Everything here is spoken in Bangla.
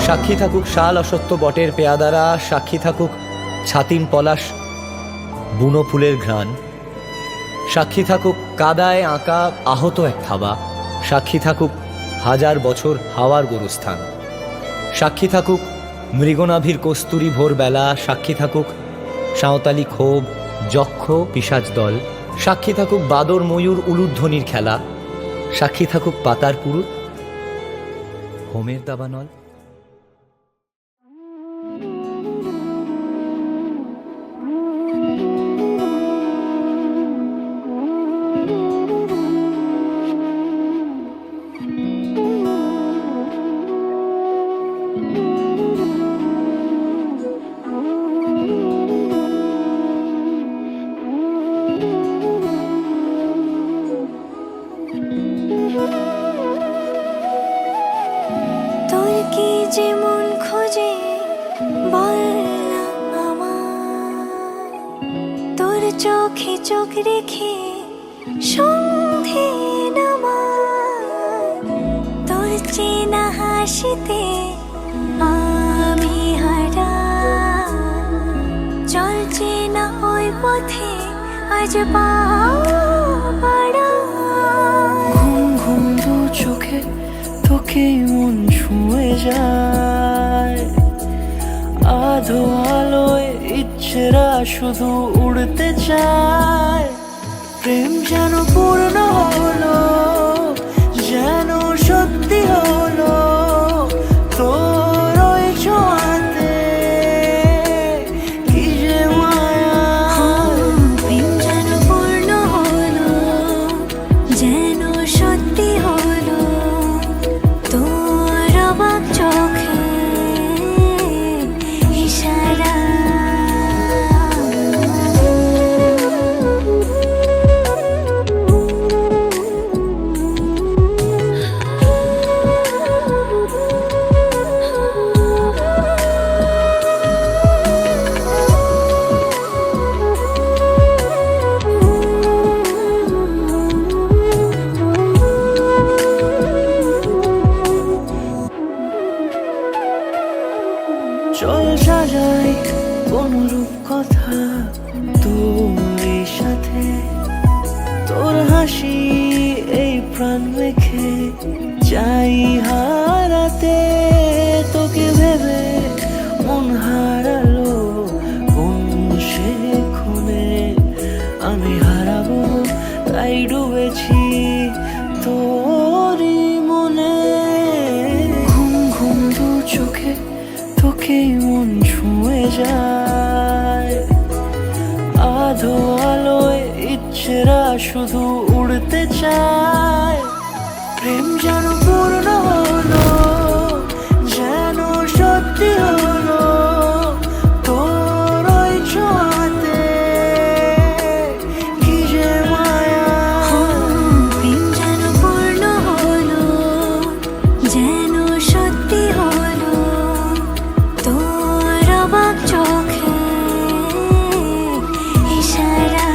সাক্ষী থাকুক শাল অসত্য বটের পেয়াদারা, সাক্ষী থাকুক ছাতিম পলাশ বুনো ফুলের ঘ্রাণ, সাক্ষী থাকুক কাদায় আঁকা আহত এক থাবা, সাক্ষী থাকুক হাজার বছর হাওয়ার গোরস্থান, সাক্ষী থাকুক মৃগনাভির কস্তুরী ভোরবেলা, সাক্ষী থাকুক সাঁওতালি ক্ষোভ যক্ষ পিশাচ দল, সাক্ষী থাকুক বাদর ময়ূর উলুধ্বনির খেলা, সাক্ষী থাকুক পাতার পুরুত হোমের দাবানল। যেমন খোঁজে বললাম আমার, তোর চোখে চোখ রেখে সন্ধে নামার, তোর চেনা হাসিতে আমি হারা, চল চেনা ওই পথে আজ পাড়া। ঘুম ঘুম দু চোখে তোকে মন ছুঁয়ে যায়, আধো আলোয় ইচ্ছেরা শুধু উড়তে চায়, প্রেম যেন পূর্ণ হলো, যেন সত্যি হলো, তোর ওই ছোঁয়াতে কি যে মায়া। প্রেম যেন পূর্ণ হলো, যেন সত্যি হলো, তোর অবাক চোখে ইশারা। চল সাজাই অনুরূপ কথা তোর সাথে, তোর হাসি এই প্রাণ রেখে চাই হারাতে, তোকে ভেবে মন হারালো কোন সে খুনে, আমি হারাবো তাই ডুবেছি তোরই মনে। ঘুম ঘুম দু চোখে তোকে মন ছুঁয়ে যায়, আধো আলোয় ইচ্ছেরা শুধু উড়তে চায়, প্রেম যেন পূর্ণ হলো, যেন সত্যি হলো, তোর ওই ছোঁয়াতে কি যে মায়া। প্রেম যেন পূর্ণ হলো, যেন সত্যি হলো, তোর অবাক চোখে ইশারা।